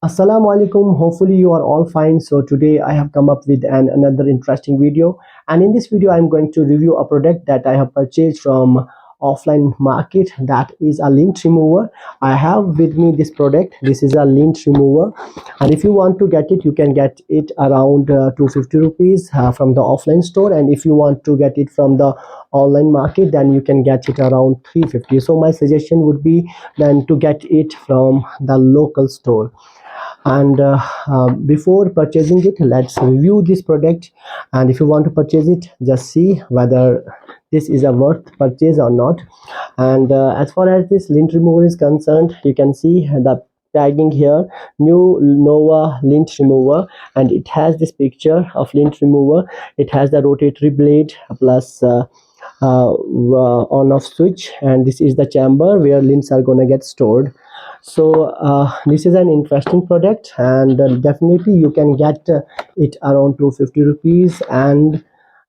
Assalamu alaikum. Hopefully you are all fine. So today I have come up with another interesting video, and in this video I'm going to review a product that I have purchased from offline market, that is a lint remover. I have with me this product. This is a lint remover, and if you want to get it, you can get it around 250 rupees from the offline store, and if you want to get it from the online market, then you can get it around 350. So my suggestion would be then to get it from the local store. And before purchasing it, let's review this product, and if you want to purchase it, just see whether this is a worth purchase or not. And as far as this lint remover is concerned, you can see the tagging here, new Nova Lint Remover, and it has this picture of lint remover. It has the rotatory blade plus on off switch, and this is the chamber where lints are gonna get stored. So this is an interesting product, and definitely you can get it around 250 rupees, and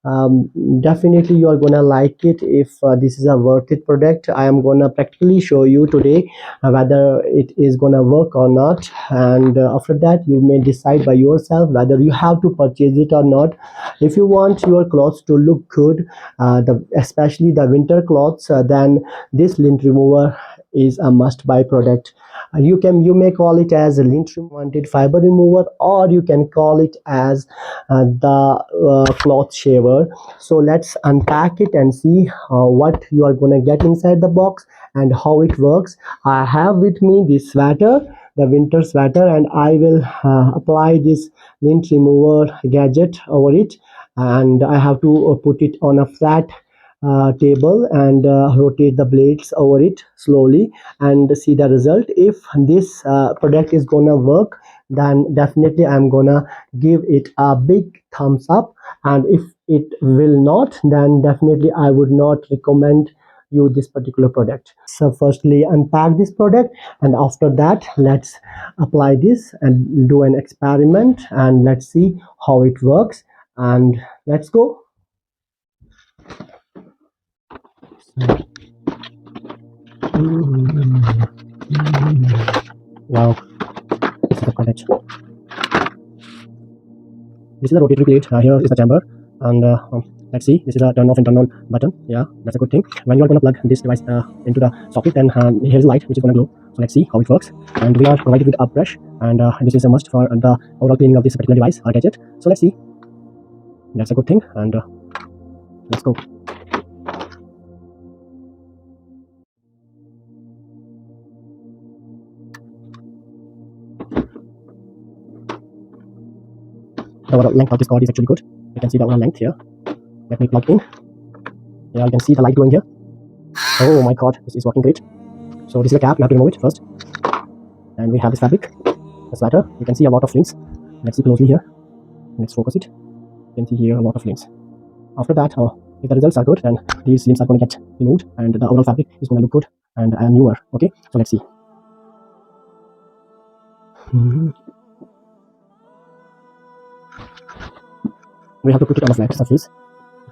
um, definitely you are gonna like it. If this is a worth it product, I am gonna practically show you today whether it is gonna work or not, and after that you may decide by yourself whether you have to purchase it or not. If you want your clothes to look good, especially the winter clothes, then this lint remover is a must buy product. You may call it as a lint wanted fiber remover, or you can call it as the cloth shaver. So let's unpack it and see what you are going to get inside the box and how it works. I have with me this sweater, the winter sweater, and I will apply this lint remover gadget over it, and I have to put it on a flat table and rotate the blades over it slowly and see the result. If this product is gonna work, then definitely I'm gonna give it a big thumbs up, and if it will not, then definitely I would not recommend you this particular product. So firstly unpack this product, and after that let's apply this and do an experiment, and let's see how it works, and let's go. Wow, this is the product. This is the rotatory plate. Here is the chamber, and let's see. This is a turn off and turn on button. Yeah, that's a good thing. When you are going to plug this device into the socket, then here's a light which is going to glow. So let's see how it works. And we are provided with a brush, and this is a must for the overall cleaning of this particular device or gadget. So let's see. That's a good thing, and let's go. The overall length of this cord is actually good. You can see the overall length here. Let me plug in. Yeah, you can see the light glowing here. Oh my god, this is working great. So this is the cap. You have to remove it first. And we have this fabric, the sweater. You can see a lot of links. Let's see closely here. Let's focus it. You can see here a lot of links. After that, if the results are good, then these links are going to get removed, and the overall fabric is going to look good and newer. Okay, so let's see. We have to put it on a flat surface.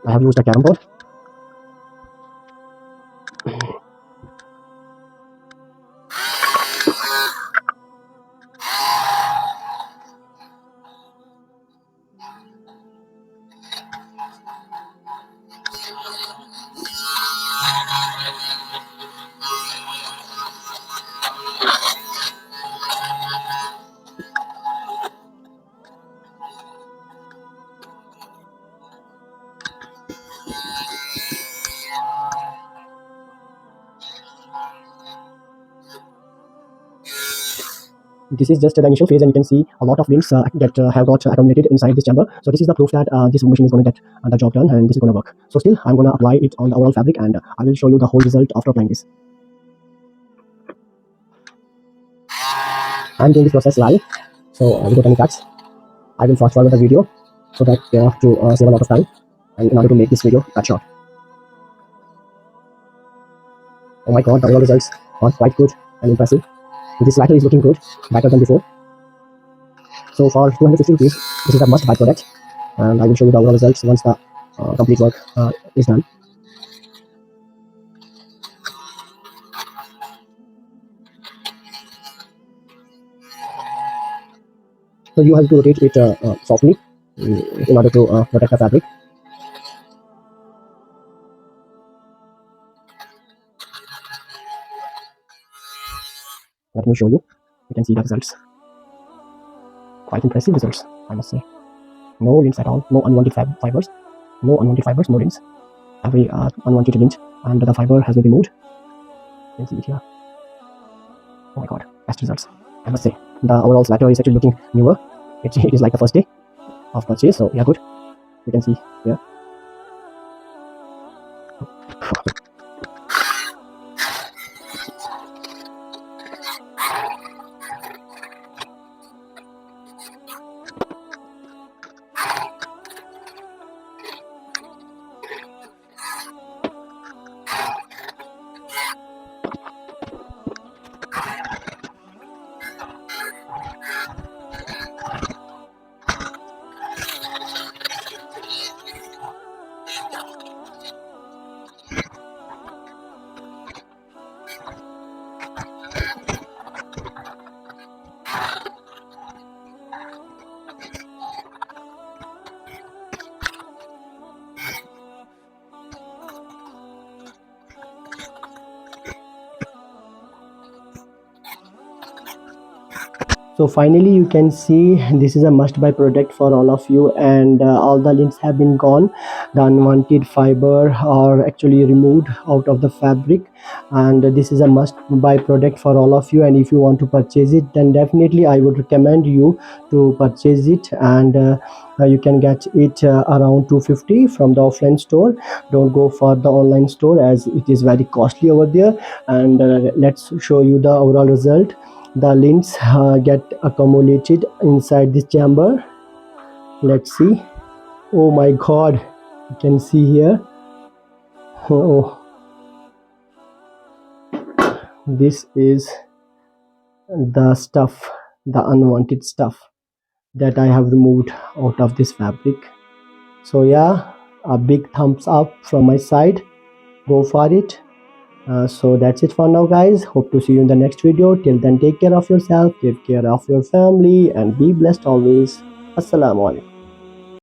I have used a carom board. This is just the initial phase, and you can see a lot of links that have got accumulated inside this chamber. So this is the proof that this machine is going to get the job done, and this is going to work. So still, I'm going to apply it on the overall fabric, and I will show you the whole result after applying this. I'm doing this process live, so without any cuts. I will fast forward the video so that you have to save a lot of time, and in order to make this video cut short. Oh my god, the overall results are quite good and impressive. This slider is looking good, better than before. So for 250 rupees, this is a must buy product, and I will show you the overall results once the complete work is done. So you have to rotate it softly in order to protect the fabric. Let me show you. You can see the results. Quite impressive results, I must say. No lints at all. No unwanted fibers. No unwanted fibers. No lints. Every unwanted lint and the fiber has been removed. You can see it here. Oh my god, best results, I must say. The overall sweater is actually looking newer. It is like the first day of purchase, so yeah, good. You can see here. So finally you can see this is a must buy product for all of you, and all the links have been gone. The unwanted fiber are actually removed out of the fabric, and this is a must buy product for all of you. And if you want to purchase it, then definitely I would recommend you to purchase it. And you can get it around 250 from the offline store. Don't go for the online store as it is very costly over there. And let's show you the overall result. The lints get accumulated inside this chamber. Let's see. Oh my god, you can see here. Oh, this is the stuff, the unwanted stuff that I have removed out of this fabric. So yeah, a big thumbs up from my side. Go for it. So that's it for now, guys. Hope to see you in the next video. Till then, take care of yourself, take care of your family, and be blessed always. Assalamu alaikum.